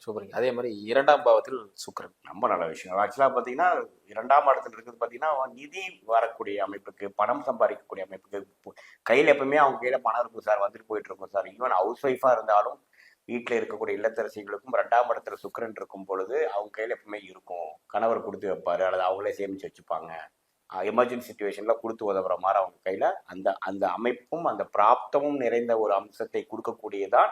சூப்பருங்க. அதே மாதிரி 2ஆம் பாவத்தில் சுக்கிரன். ரொம்ப நல்ல விஷயம். ஆக்சுவலா பாத்தீங்கன்னா 2ஆம் இடத்துல இருக்குது பாத்தீங்கன்னா நிதி வரக்கூடிய அமைப்புக்கு, பணம் சம்பாதிக்கக்கூடிய அமைப்புக்கு, கையில எப்பவுமே அவங்க கையில பணம் இருக்கும் சார், வந்துட்டு போயிட்டு இருக்கும் சார். ஈவன் ஹவுஸ் ஒய்ஃபா இருந்தாலும் வீட்டில் இருக்கக்கூடிய இல்லத்தரசிகளுக்கும் 2ஆம் இடத்துல சுக்கிரன் இருக்கும் பொழுது அவங்க கையில எப்பவுமே இருக்கும். கணவர் கொடுத்து வைப்பாரு அல்லது அவங்களே சேமிச்சு வச்சுப்பாங்க. எமர்ஜென்சி சுச்சுவேஷன்ல கொடுத்து உதவுற மாதிரி அவங்க கையில அந்த அந்த அமைப்பும் அந்த பிராப்தமும் நிறைந்த ஒரு அம்சத்தை கொடுக்கக்கூடியதான்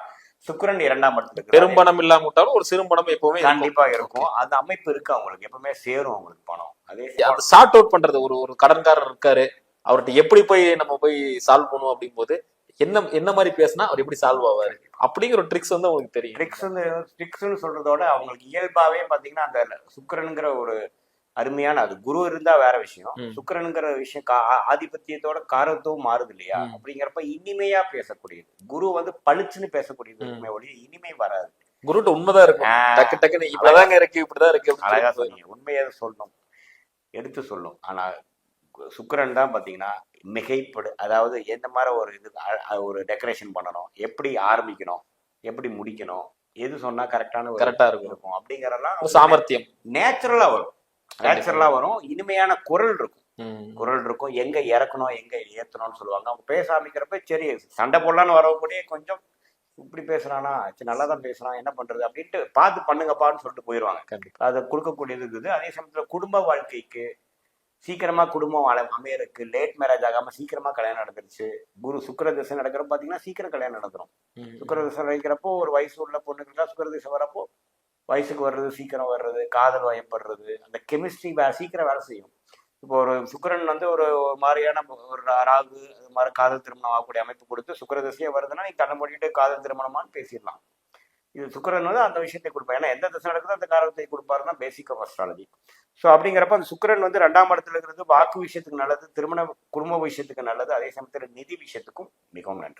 சுக்கிரன் 2ஆம் இடத்துல. பெரும்பணம் இல்லாம விட்டாலும் ஒரு சிறுபணம் எப்பவுமே கண்டிப்பா இருக்கும். அந்த அமைப்பு இருக்கு அவங்களுக்கு, எப்பவுமே சேரும் அவங்களுக்கு பணம். அதே சார்ட் அவுட் பண்றது, ஒரு ஒரு கடன்காரர் இருக்காரு, அவர்கிட்ட எப்படி போய் நம்ம போய் சால்வ் பண்ணுவோம் அப்படிங்கும் போது என்ன மாதிரி பேசினா அவர் எப்படி சால்வ் ஆவாரு அப்படிங்கிற ஒரு ட்ரிக்ஸ் வந்து உங்களுக்கு தெரியும். ட்ரிக்ஸ்னு சொல்றதோட அவங்களுக்கு இயல்பாவே பாத்தீங்கன்னா அந்த சுக்கிரனுங்கிற ஒரு அருமையான, அது குரு இருந்தா வேற விஷயம், சுக்கிரனுங்கிற விஷயம் ஆதிபத்தியத்தோட காரத்துவம் மாறுது இல்லையா? அப்படிங்கிறப்ப இனிமையா பேசக்கூடியது. குரு வந்து பளிச்சுன்னு பேசக்கூடியது ஒழிய இனிமை வராது. குருட்ட உண்மைதான் இருக்கும். டக்கு டக்குன்னு இப்படிதாங்க இருக்கு, இப்படிதான் இருக்கு. அழகா சொன்னீங்க. உண்மையை சொல்லணும், எடுத்து சொல்லும். ஆனா சுக்கிரன் தான் பாத்தீங்கன்னா மிகைப்படு, அதாவது எந்த மாதிரி ஒரு இது ஒரு டெக்கரேஷன் பண்ணணும், எப்படி ஆரம்பிக்கணும், எப்படி முடிக்கணும், எது சொன்னா கரெக்டா இருக்கும் அப்படிங்கறதெல்லாம் சாமர்த்தியம் நேச்சுரலா வரும். நேச்சுரலா வரும். இனிமையான குரல் இருக்கும். எங்க இறக்கணும் எங்க ஏத்தணும்னு சொல்லுவாங்க. அவங்க பேச ஆரம்பிக்கிறப்ப சரி சண்டை போடலான்னு வரக்கூடிய கொஞ்சம் இப்படி பேசுறானா, நல்லாதான் பேசுறான், என்ன பண்றது அப்படின்ட்டு பார்த்து பண்ணுங்கப்பான்னு சொல்லிட்டு போயிடுவாங்க. அதை கொடுக்கக்கூடியது இருக்குது. அதே சமயத்துல குடும்ப வாழ்க்கைக்கு சீக்கிரமா குடும்பம் அமையறதுக்கு, லேட் மேரேஜ் ஆகாம சீக்கிரமா கல்யாணம் நடந்துருச்சு. குரு சுக்கிர திசை நடக்கிறப்ப பாத்தீங்கன்னா சீக்கிரம் கல்யாணம் நடந்துரும். சுக்கிர திசை நடக்கிறப்போ ஒரு வயசு உள்ள பொண்ணுக்கு சுக்கிர திசை வரப்போ வயசுக்கு வர்றது, சீக்கிரம் வர்றது, காதல் வயப்படுறது, அந்த கெமிஸ்ட்ரி சீக்கிரம் வேலை செய்யும். இப்போ ஒரு சுக்கிரன் வந்து ஒரு மாதிரியான ஒரு ராகு அது மாதிரி காதல் திருமணம் ஆகக்கூடிய அமைப்பு கொடுத்து சுக்கிர திசையே வருதுன்னா நீ கண்ணை மூடிட்டு காதல் திருமணமான்னு பேசிடலாம். இது சுக்கிரன் வந்து அந்த விஷயத்தை கொடுப்பாரு. ஏன்னா எந்த திசை நடக்குதோ அந்த காரணத்தை கொடுப்பாருன்னா பேசிக் ஆஃப் அஸ்ட்ராலஜி. ஸோ அப்படிங்கிறப்ப அந்த சுக்கிரன் வந்து 2ஆம் இடத்துல இருக்கிறது வாக்கு விஷயத்துக்கு நல்லது, திருமண குடும்ப விஷயத்துக்கு நல்லது, அதே சமயத்தில் நிதி விஷயத்துக்கும் மிகவும் நன்றி.